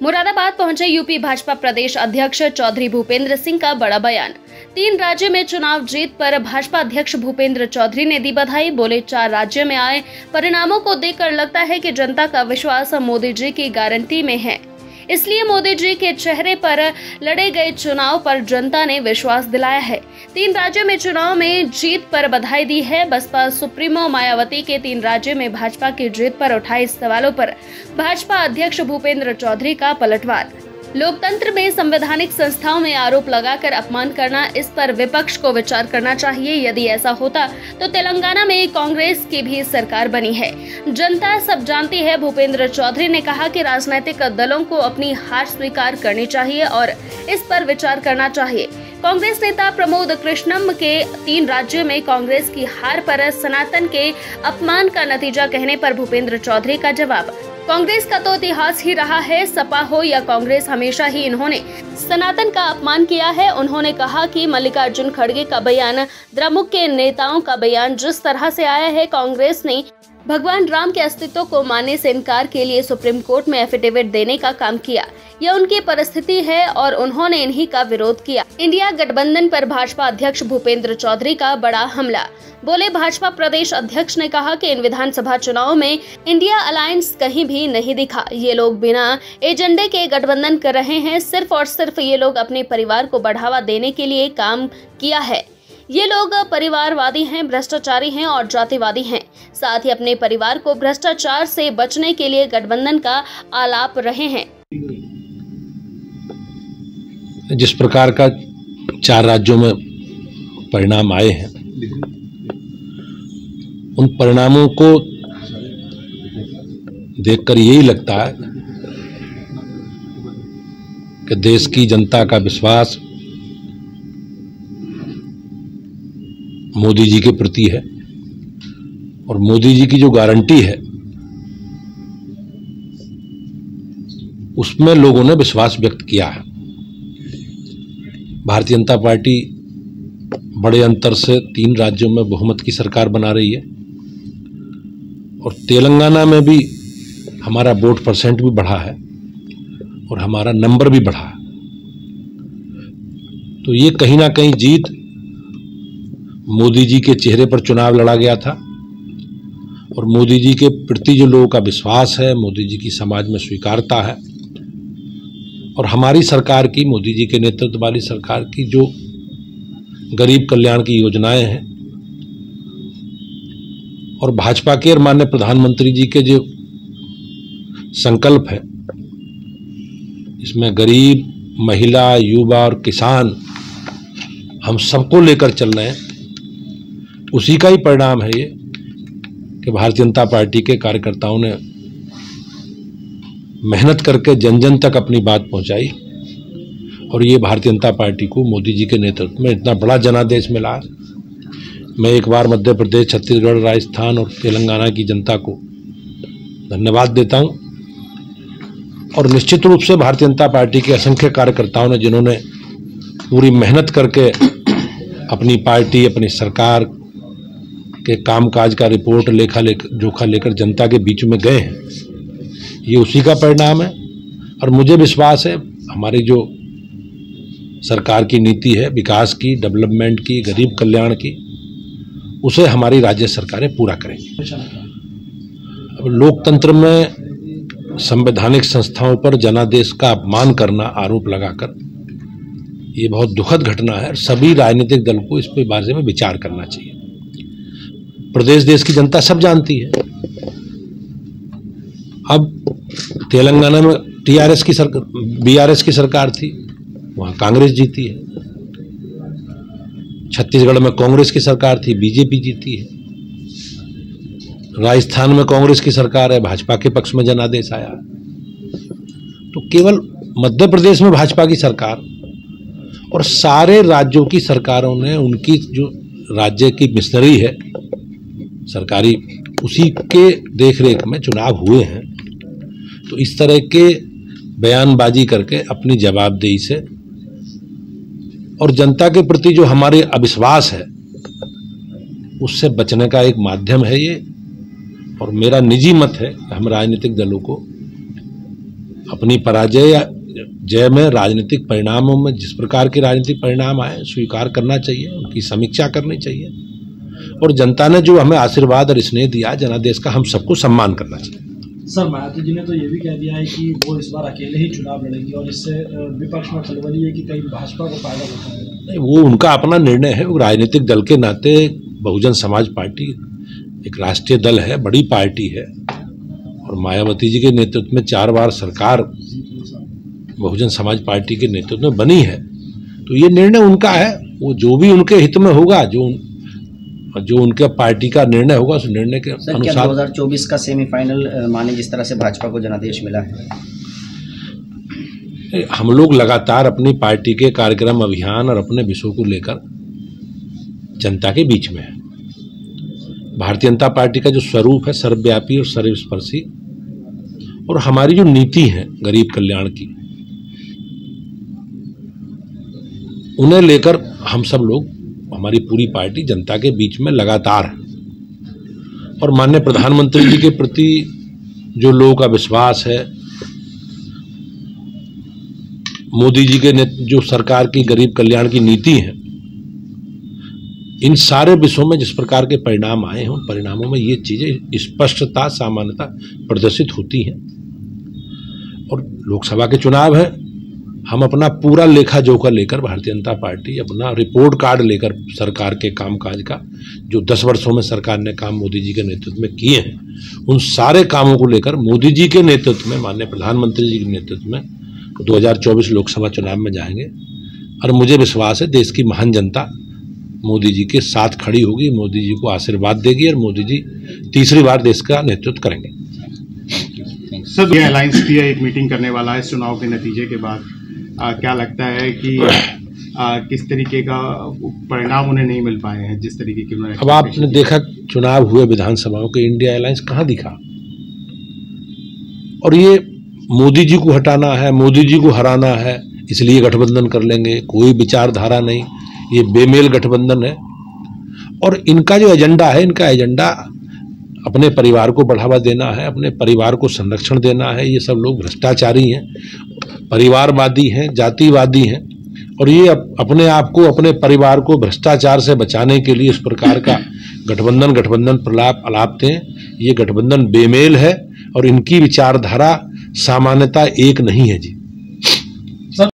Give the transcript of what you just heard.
मुरादाबाद पहुंचे यूपी भाजपा प्रदेश अध्यक्ष चौधरी भूपेंद्र सिंह का बड़ा बयान। 3 राज्यों में चुनाव जीत पर भाजपा अध्यक्ष भूपेंद्र चौधरी ने दी बधाई। बोले, 4 राज्यों में आए परिणामों को देखकर लगता है कि जनता का विश्वास मोदी जी की गारंटी में है, इसलिए मोदी जी के चेहरे पर लड़े गए चुनाव पर जनता ने विश्वास दिलाया है। 3 राज्यों में चुनाव में जीत पर बधाई दी है। बसपा सुप्रीमो मायावती के 3 राज्यों में भाजपा की जीत पर उठाए सवालों पर भाजपा अध्यक्ष भूपेंद्र चौधरी का पलटवार। लोकतंत्र में संवैधानिक संस्थाओं में आरोप लगाकर अपमान करना, इस पर विपक्ष को विचार करना चाहिए। यदि ऐसा होता तो तेलंगाना में कांग्रेस की भी सरकार बनी है। जनता सब जानती है। भूपेंद्र चौधरी ने कहा कि राजनीतिक दलों को अपनी हार स्वीकार करनी चाहिए और इस पर विचार करना चाहिए। कांग्रेस नेता प्रमोद कृष्णम के 3 राज्यों में कांग्रेस की हार पर सनातन के अपमान का नतीजा कहने पर भूपेंद्र चौधरी का जवाब, कांग्रेस का तो इतिहास ही रहा है, सपा हो या कांग्रेस, हमेशा ही इन्होंने सनातन का अपमान किया है। उन्होंने कहा कि मल्लिकार्जुन खड़गे का बयान, द्रमुक के नेताओं का बयान जिस तरह से आया है, कांग्रेस ने भगवान राम के अस्तित्व को मानने से इनकार के लिए सुप्रीम कोर्ट में एफिडेविट देने का काम किया। यह उनकी परिस्थिति है और उन्होंने इन्हीं का विरोध किया। इंडिया गठबंधन पर भाजपा अध्यक्ष भूपेंद्र चौधरी का बड़ा हमला। बोले, भाजपा प्रदेश अध्यक्ष ने कहा कि इन विधानसभा चुनाव में इंडिया अलायंस कहीं भी नहीं दिखा। ये लोग बिना एजेंडे के गठबंधन कर रहे हैं। सिर्फ और सिर्फ ये लोग अपने परिवार को बढ़ावा देने के लिए काम किया है। ये लोग परिवारवादी हैं, भ्रष्टाचारी हैं और जातिवादी हैं। साथ ही अपने परिवार को भ्रष्टाचार से बचने के लिए गठबंधन का आलाप रहे हैं। जिस प्रकार का 4 राज्यों में परिणाम आए हैं, उन परिणामों को देखकर यही लगता है कि देश की जनता का विश्वास मोदी जी के प्रति है और मोदी जी की जो गारंटी है उसमें लोगों ने विश्वास व्यक्त किया है। भारतीय जनता पार्टी बड़े अंतर से 3 राज्यों में बहुमत की सरकार बना रही है और तेलंगाना में भी हमारा वोट परसेंट भी बढ़ा है और हमारा नंबर भी बढ़ा है। तो ये कहीं ना कहीं जीत मोदी जी के चेहरे पर चुनाव लड़ा गया था और मोदी जी के प्रति जो लोगों का विश्वास है, मोदी जी की समाज में स्वीकारता है और हमारी सरकार की, मोदी जी के नेतृत्व वाली सरकार की जो गरीब कल्याण की योजनाएं हैं और भाजपा के और माननीय प्रधानमंत्री जी के जो संकल्प है, इसमें गरीब, महिला, युवा और किसान हम सबको लेकर चल रहे हैं। उसी का ही परिणाम है ये कि भारतीय जनता पार्टी के कार्यकर्ताओं ने मेहनत करके जन जन तक अपनी बात पहुंचाई और ये भारतीय जनता पार्टी को मोदी जी के नेतृत्व में इतना बड़ा जनादेश मिला। मैं एक बार मध्य प्रदेश, छत्तीसगढ़, राजस्थान और तेलंगाना की जनता को धन्यवाद देता हूं और निश्चित रूप से भारतीय जनता पार्टी के असंख्य कार्यकर्ताओं ने, जिन्होंने पूरी मेहनत करके अपनी पार्टी, अपनी सरकार के कामकाज का रिपोर्ट, लेखा जोखा लेकर जनता के बीच में गए हैं, ये उसी का परिणाम है। और मुझे विश्वास है हमारी जो सरकार की नीति है विकास की, डेवलपमेंट की, गरीब कल्याण की, उसे हमारी राज्य सरकारें पूरा करेंगी। अब लोकतंत्र में संवैधानिक संस्थाओं पर जनादेश का अपमान करना, आरोप लगाकर, ये बहुत दुखद घटना है। सभी राजनीतिक दल को इस पे बारे में विचार करना चाहिए। प्रदेश, देश की जनता सब जानती है। अब तेलंगाना में टीआरएस की सरकार, बीआरएस की सरकार थी, वहां कांग्रेस जीती है। छत्तीसगढ़ में कांग्रेस की सरकार थी, बीजेपी जीती है। राजस्थान में कांग्रेस की सरकार है, भाजपा के पक्ष में जनादेश आया। तो केवल मध्य प्रदेश में भाजपा की सरकार और सारे राज्यों की सरकारों ने उनकी जो राज्य की मिशनरी है सरकारी, उसी के देखरेख में चुनाव हुए हैं। तो इस तरह के बयानबाजी करके अपनी जवाबदेही से और जनता के प्रति जो हमारे अविश्वास है उससे बचने का एक माध्यम है ये। और मेरा निजी मत है कि हम राजनीतिक दलों को अपनी पराजय या जय में राजनीतिक परिणामों में जिस प्रकार के राजनीतिक परिणाम आए स्वीकार करना चाहिए, उनकी समीक्षा करनी चाहिए और जनता ने जो हमें आशीर्वाद और स्नेह दिया जनादेश का हम सबको सम्मान करना चाहिए। सर मायावती जी ने तो ये भी कह दिया है कि वो इस बार अकेले ही चुनाव लड़ेंगी और इससे विपक्ष में खलबली है कि कहीं भाजपा को फायदा होता है। वो उनका अपना निर्णय है। वो राजनीतिक दल के नाते बहुजन समाज पार्टी एक राष्ट्रीय दल है, बड़ी पार्टी है और मायावती जी के नेतृत्व में 4 बार सरकार बहुजन समाज पार्टी के नेतृत्व में बनी है, तो ये निर्णय उनका है। वो जो भी उनके हित में होगा, जो उनके पार्टी का निर्णय होगा उस निर्णय के अनुसार। 2024 का सेमीफाइनल माने जिस तरह से भाजपा को जनादेश मिला है, हम लोग लगातार अपनी पार्टी के कार्यक्रम अभियान और अपने विषयों को लेकर जनता के बीच में है। भारतीय जनता पार्टी का जो स्वरूप है सर्वव्यापी और सर्वस्पर्शी और हमारी जो नीति है गरीब कल्याण की, उन्हें लेकर हम सब लोग, हमारी पूरी पार्टी जनता के बीच में लगातार है। और माननीय प्रधानमंत्री जी के प्रति जो लोगों का विश्वास है, मोदी जी के जो सरकार की गरीब कल्याण की नीति है, इन सारे विषयों में जिस प्रकार के परिणाम आए हैं उन परिणामों में ये चीजें स्पष्टता सामान्यता प्रदर्शित होती हैं। और लोकसभा के चुनाव है, हम अपना पूरा लेखा जोखा लेकर भारतीय जनता पार्टी अपना रिपोर्ट कार्ड लेकर सरकार के कामकाज का जो 10 वर्षों में सरकार ने काम मोदी जी के नेतृत्व में किए हैं, उन सारे कामों को लेकर मोदी जी के नेतृत्व में, माननीय प्रधानमंत्री जी के नेतृत्व में 2024 लोकसभा चुनाव में जाएंगे। और मुझे विश्वास है देश की महान जनता मोदी जी के साथ खड़ी होगी, मोदी जी को आशीर्वाद देगी और मोदी जी तीसरी बार देश का नेतृत्व करेंगे। सर, ये अलायंस की एक मीटिंग करने वाला है चुनाव के नतीजे के बाद, क्या लगता है कि किस तरीके का परिणाम उन्हें नहीं मिल पाए हैं जिस तरीके की उन्होंने? अब आपने देखा चुनाव हुए विधानसभाओं के, इंडिया अलायंस कहाँ दिखा। और ये मोदी जी को हटाना है, मोदी जी को हराना है, इसलिए गठबंधन कर लेंगे, कोई विचारधारा नहीं, ये बेमेल गठबंधन है। और इनका जो एजेंडा है, इनका एजेंडा अपने परिवार को बढ़ावा देना है, अपने परिवार को संरक्षण देना है। ये सब लोग भ्रष्टाचारी हैं, परिवारवादी हैं, जातिवादी हैं और ये अपने आप को, अपने परिवार को भ्रष्टाचार से बचाने के लिए इस प्रकार का गठबंधन प्रलाप अलापते हैं। ये गठबंधन बेमेल है और इनकी विचारधारा सामान्यता एक नहीं है जी।